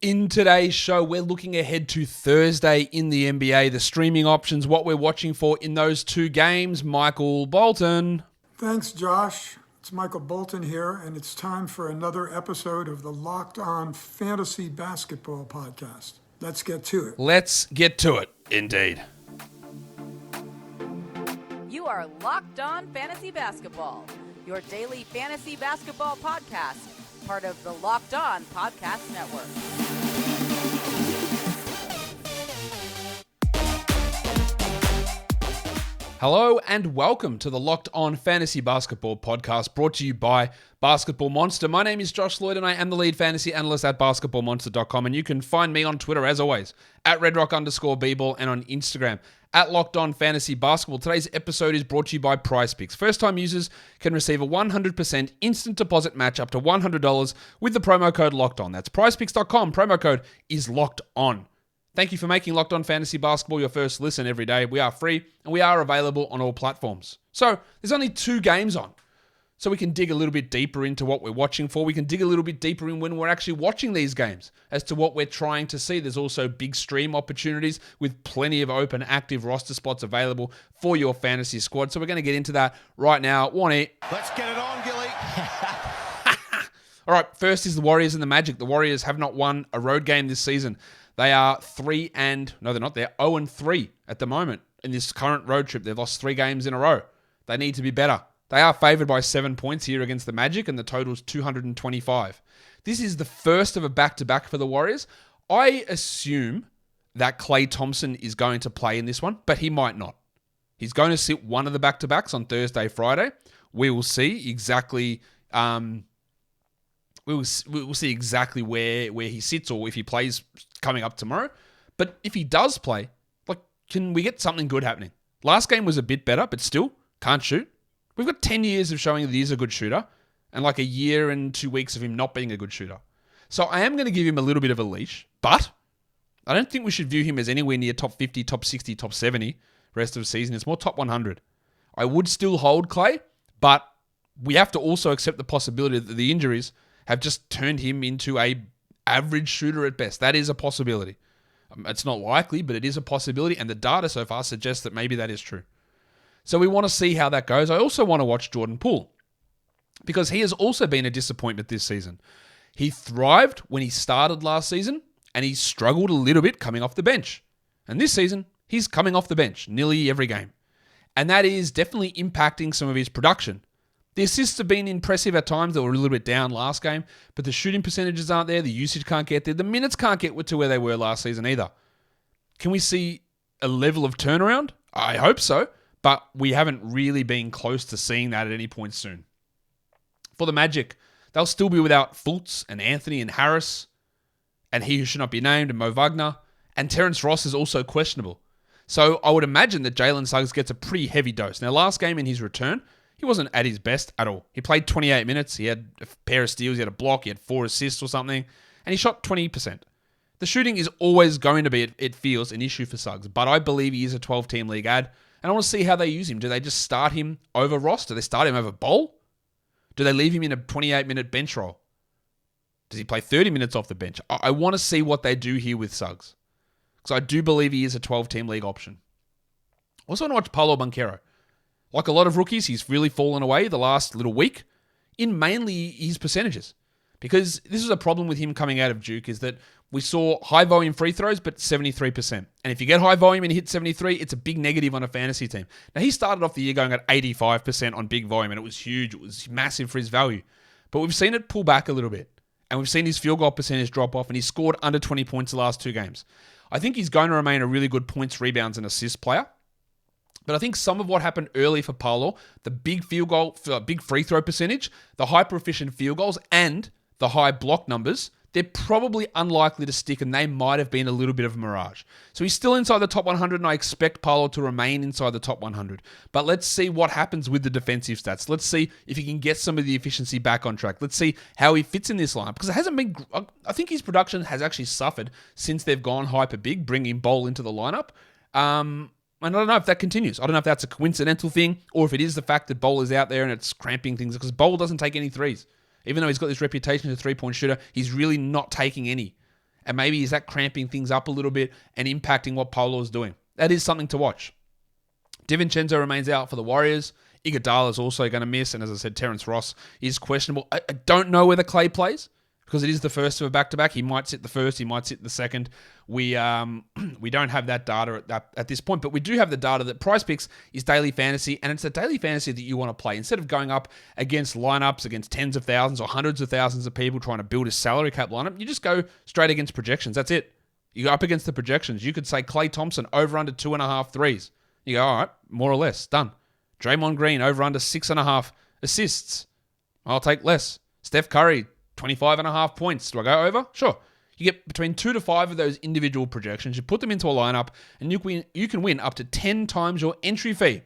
In today's show, we're looking ahead to Thursday in the NBA, the streaming options, what we're watching for in those two games. Michael Bolton. Thanks, Josh. It's Michael Bolton here, and it's time for another episode of the Locked On Fantasy Basketball Podcast. Let's get to it. Let's get to it, indeed. You are Locked On Fantasy Basketball, your daily fantasy basketball podcast, part of the Locked On Podcast Network. Hello and welcome to the Locked On Fantasy Basketball Podcast, brought to you by Basketball Monster. My name is Josh Lloyd and I am the lead fantasy analyst at basketballmonster.com, and you can find me on Twitter as always at redrock_bball and on Instagram at Locked On Fantasy Basketball. Today's episode is brought to you by PrizePicks. First-time users can receive a 100% instant deposit match up to $100 with the promo code Locked On. That's PrizePicks.com. Promo code is Locked On. Thank you for making Locked On Fantasy Basketball your first listen every day. We are free and we are available on all platforms. So there's only two games on, so we can dig a little bit deeper into what we're watching for. We can dig a little bit deeper in when we're actually watching these games as to what we're trying to see. There's also big stream opportunities with plenty of open, active roster spots available for your fantasy squad. So we're going to get into that right now. Let's get it on, Gilly. All right, first is the Warriors and the Magic. The Warriors have not won a road game this season. They are 0-3 at the moment in this current road trip. They've lost 3 games in a row. They need to be better. They are favored by 7 points here against the Magic, and the total's 225. This is the first of a back-to-back for the Warriors. I assume that Klay Thompson is going to play in this one, but he might not. He's going to sit one of the back-to-backs on Thursday, Friday. We will see exactly... We will see exactly where he sits or if he plays coming up tomorrow. But if he does play, can we get something good happening? Last game was a bit better, but still can't shoot. We've got 10 years of showing that he's a good shooter and a year and 2 weeks of him not being a good shooter. So I am going to give him a little bit of a leash, but I don't think we should view him as anywhere near top 50, top 60, top 70 rest of the season. It's more top 100. I would still hold Klay, but we have to also accept the possibility that the injuries have just turned him into a average shooter at best. That is a possibility. It's not likely, but it is a possibility, and the data so far suggests that maybe that is true. So we want to see how that goes. I also want to watch Jordan Poole, because he has also been a disappointment this season. He thrived when he started last season, and he struggled a little bit coming off the bench. And this season, he's coming off the bench nearly every game. And that is definitely impacting some of his production. The assists have been impressive at times. They were a little bit down last game, but the shooting percentages aren't there. The usage can't get there. The minutes can't get to where they were last season either. Can we see a level of turnaround? I hope so, but we haven't really been close to seeing that at any point soon. For the Magic, they'll still be without Fultz and Anthony and Harris, and he who should not be named, and Mo Wagner, and Terrence Ross is also questionable. So I would imagine that Jalen Suggs gets a pretty heavy dose. Now, last game in his return, he wasn't at his best at all. He played 28 minutes. He had a pair of steals. He had a block. He had 4 assists or something. And he shot 20%. The shooting is always going to be, it feels, an issue for Suggs. But I believe he is a 12-team league ad. And I want to see how they use him. Do they just start him over Ross? Do they start him over Bol? Do they leave him in a 28-minute bench role? Does he play 30 minutes off the bench? I want to see what they do here with Suggs. Because I do believe he is a 12-team league option. Also want to watch Paolo Banchero. Like a lot of rookies, he's really fallen away the last little week in mainly his percentages. Because this is a problem with him coming out of Duke, is that we saw high volume free throws, but 73%. And if you get high volume and hit 73, it's a big negative on a fantasy team. Now, he started off the year going at 85% on big volume, and it was huge. It was massive for his value. But we've seen it pull back a little bit. And we've seen his field goal percentage drop off, and he's scored under 20 points the last 2 games. I think he's going to remain a really good points, rebounds, and assist player. But I think some of what happened early for Paolo, the big field goal, big free throw percentage, the hyper-efficient field goals, and the high block numbers, they're probably unlikely to stick, and they might have been a little bit of a mirage. So he's still inside the top 100, and I expect Paolo to remain inside the top 100. But let's see what happens with the defensive stats. Let's see if he can get some of the efficiency back on track. Let's see how he fits in this line, because it hasn't been... I think his production has actually suffered since they've gone hyper big, bringing Bol into the lineup. And I don't know if that continues. I don't know if that's a coincidental thing or if it is the fact that Bol is out there and it's cramping things, because Bol doesn't take any threes. Even though he's got this reputation as a three-point shooter, he's really not taking any. And maybe is that cramping things up a little bit and impacting what Polo is doing? That is something to watch. DiVincenzo remains out for the Warriors. Iguodala is also going to miss. And as I said, Terrence Ross is questionable. I don't know whether Clay plays because it is the first of a back-to-back. He might sit the first. He might sit the second. We don't have that data at this point, but we do have the data that PrizePicks is daily fantasy, and it's a daily fantasy that you want to play. Instead of going up against lineups, against tens of thousands or hundreds of thousands of people trying to build a salary cap lineup, you just go straight against projections. That's it. You go up against the projections. You could say Klay Thompson over under 2.5 threes. You go, all right, more or less, done. Draymond Green over under 6.5 assists. I'll take less. Steph Curry, 25.5 points. Do I go over? Sure. You get between 2 to 5 of those individual projections. You put them into a lineup, and you can win up to 10 times your entry fee.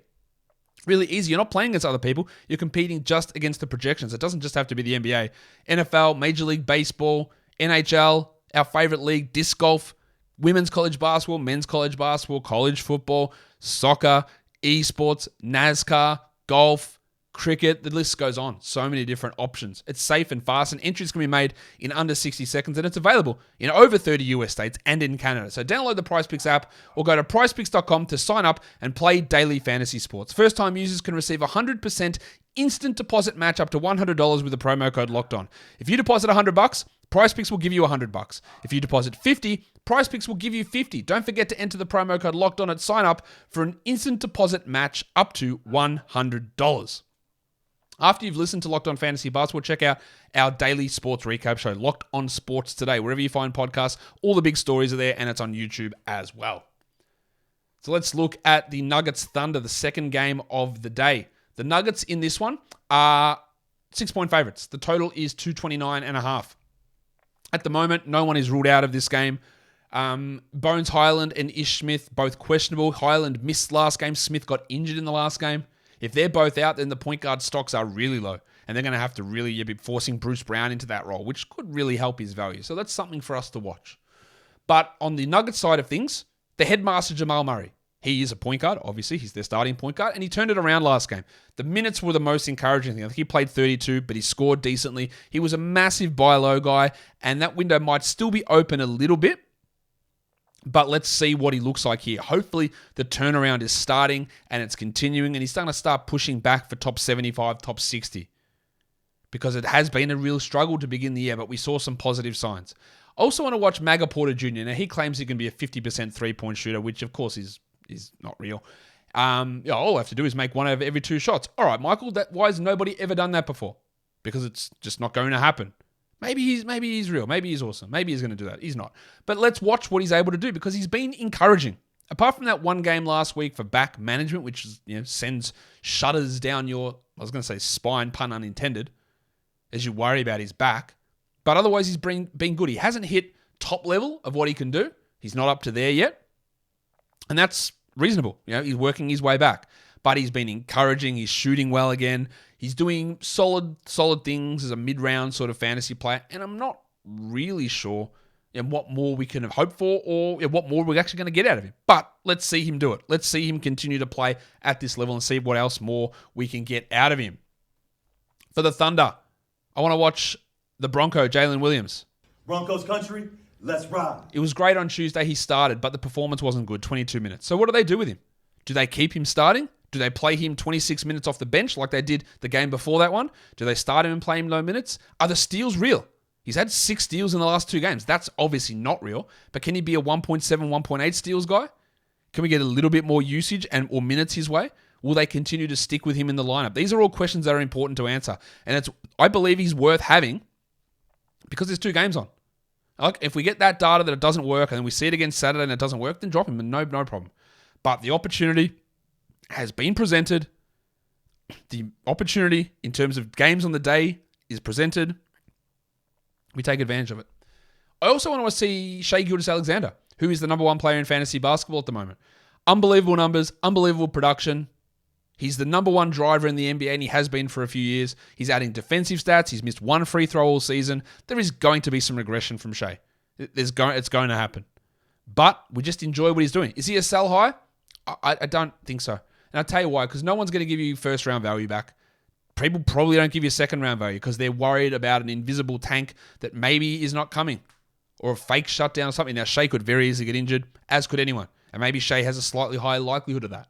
Really easy. You're not playing against other people. You're competing just against the projections. It doesn't just have to be the NBA. NFL, Major League Baseball, NHL, our favorite league, disc golf, women's college basketball, men's college basketball, college football, soccer, esports, NASCAR, golf, cricket, the list goes on. So many different options. It's safe and fast, and entries can be made in under 60 seconds, and it's available in over 30 US states and in Canada. So download the PrizePicks app or go to prizepicks.com to sign up and play daily fantasy sports. First-time users can receive 100% instant deposit match up to $100 with the promo code LOCKEDON. If you deposit $100, PrizePicks will give you $100. If you deposit $50, PrizePicks will give you $50. Don't forget to enter the promo code LOCKEDON at sign up for an instant deposit match up to $100. After you've listened to Locked On Fantasy Basketball, check out our daily sports recap show, Locked On Sports Today. Wherever you find podcasts, all the big stories are there, and it's on YouTube as well. So let's look at the NuggetsThunder, the second game of the day. The Nuggets in this one are 6-point favorites. The total is 229.5. At the moment, no one is ruled out of this game. Bones Highland and Ish Smith, both questionable. Highland missed last game. Smith got injured in the last game. If they're both out, then the point guard stocks are really low. And they're going to have to really be forcing Bruce Brown into that role, which could really help his value. So that's something for us to watch. But on the Nuggets side of things, the headmaster Jamal Murray. He is a point guard, obviously. He's their starting point guard, and he turned it around last game. The minutes were the most encouraging thing. I think he played 32, but he scored decently. He was a massive buy low guy, and that window might still be open a little bit. But let's see what he looks like here. Hopefully, the turnaround is starting and it's continuing, and he's going to start pushing back for top 75, top 60. Because it has been a real struggle to begin the year, but we saw some positive signs. I also want to watch Maga Porter Jr. Now, he claims he can be a 50% three-point shooter, which, of course, is not real. All I have to do is make one over every 2 shots. All right, Michael, why has nobody ever done that before? Because it's just not going to happen. Maybe he's real. Maybe he's awesome. Maybe he's going to do that. He's not. But let's watch what he's able to do, because he's been encouraging. Apart from that one game last week for back management, which is, sends shudders down your, I was going to say spine, pun unintended, as you worry about his back. But otherwise, he's been good. He hasn't hit top level of what he can do. He's not up to there yet. And that's reasonable. He's working his way back. But he's been encouraging. He's shooting well again. He's doing solid things as a mid-round sort of fantasy player. And I'm not really sure what more we can have hoped for, or what more we're actually going to get out of him. But let's see him do it. Let's see him continue to play at this level and see what else more we can get out of him. For the Thunder, I want to watch the Bronco, Jalen Williams. Broncos country, let's ride. It was great on Tuesday. He started, but the performance wasn't good, 22 minutes. So what do they do with him? Do they keep him starting? Do they play him 26 minutes off the bench like they did the game before that one? Do they start him and play him low minutes? Are the steals real? He's had 6 steals in the last 2 games. That's obviously not real. But can he be a 1.7, 1.8 steals guy? Can we get a little bit more usage or minutes his way? Will they continue to stick with him in the lineup? These are all questions that are important to answer. And I believe he's worth having because there's 2 games on. Like, if we get that data that it doesn't work and then we see it again Saturday and it doesn't work, then drop him. No problem. But the opportunity has been presented. The opportunity in terms of games on the day is presented. We take advantage of it. I also want to see Shai Gilgeous-Alexander, who is the number 1 player in fantasy basketball at the moment. Unbelievable numbers, unbelievable production. He's the number 1 driver in the NBA, and he has been for a few years. He's adding defensive stats. He's missed 1 free throw all season. There is going to be some regression from Shai. It's going to happen. But we just enjoy what he's doing. Is he a sell high? I don't think so. And I'll tell you why, because no one's going to give you first round value back. People probably don't give you second round value because they're worried about an invisible tank that maybe is not coming. or a fake shutdown or something. Now, Shea could very easily get injured, as could anyone. And maybe Shea has a slightly higher likelihood of that.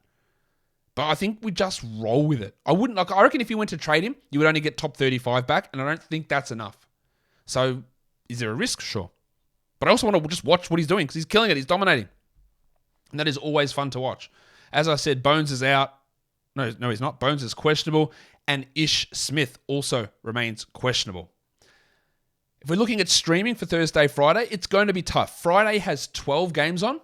But I think we just roll with it. I reckon if you went to trade him, you would only get top 35 back, and I don't think that's enough. So, is there a risk? Sure. But I also want to just watch what he's doing, because he's killing it. He's dominating. And that is always fun to watch. As I said, Bones is out. No, he's not. Bones is questionable. And Ish Smith also remains questionable. If we're looking at streaming for Thursday, Friday, it's going to be tough. Friday has 12 games on.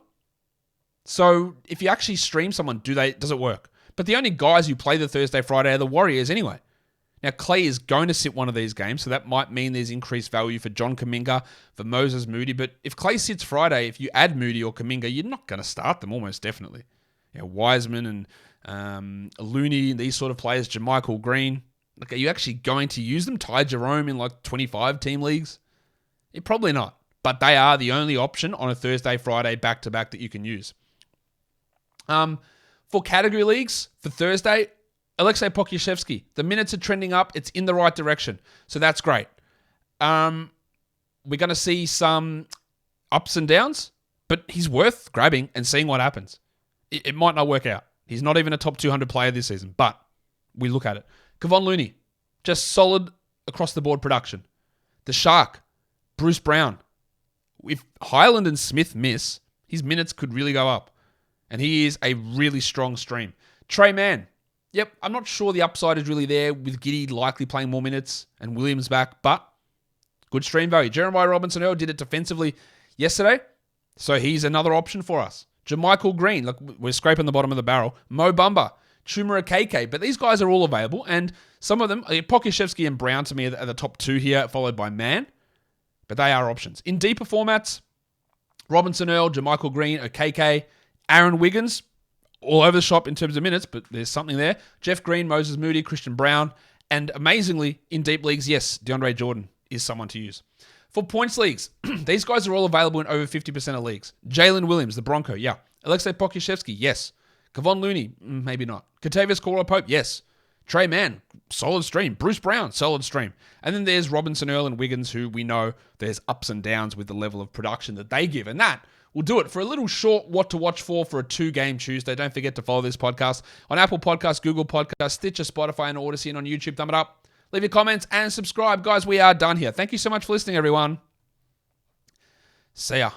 So if you actually stream someone, does it work? But the only guys who play the Thursday, Friday are the Warriors anyway. Now, Clay is going to sit one of these games, so that might mean there's increased value for John Kuminga, for Moses Moody. But if Clay sits Friday, if you add Moody or Kuminga, you're not going to start them almost definitely. Wiseman and Looney, these sort of players, JaMychal Green. Are you actually going to use them? Ty Jerome in 25 team leagues? Probably not. But they are the only option on a Thursday, Friday back-to-back that you can use. For category leagues, for Thursday, Alexei Pokusevski. The minutes are trending up. It's in the right direction. So that's great. We're going to see some ups and downs, but he's worth grabbing and seeing what happens. It might not work out. He's not even a top 200 player this season, but we look at it. Kevon Looney, just solid across-the-board production. The Shark, Bruce Brown. If Highland and Smith miss, his minutes could really go up. And he is a really strong stream. Trey Mann. Yep, I'm not sure the upside is really there with Giddey likely playing more minutes and Williams back, but good stream value. Jeremiah Robinson-Earl did it defensively yesterday, so he's another option for us. JaMychal Green, look, we're scraping the bottom of the barrel. Mo Bamba, Chuma Akeke, but these guys are all available, and some of them, Pokusevski and Brown to me are the top two here, followed by Mann, but they are options. In deeper formats, Robinson-Earl, JaMychal Green, Akeke, Aaron Wiggins, all over the shop in terms of minutes, but there's something there. Jeff Green, Moses Moody, Christian Brown, and amazingly, in deep leagues, yes, DeAndre Jordan is someone to use. For points leagues, these guys are all available in over 50% of leagues. Jalen Williams, the Bronco, yeah. Alexei Pokusevski, yes. Kevon Looney, maybe not. Kentavious Caldwell-Pope, yes. Trey Mann, solid stream. Bruce Brown, solid stream. And then there's Robinson-Earl and Wiggins, who we know there's ups and downs with the level of production that they give. And that will do it for a little short what to watch for a 2-game Tuesday. Don't forget to follow this podcast on Apple Podcasts, Google Podcasts, Stitcher, Spotify, and Odyssey, and on YouTube. Thumb it up. Leave your comments and subscribe. Guys, we are done here. Thank you so much for listening, everyone. See ya.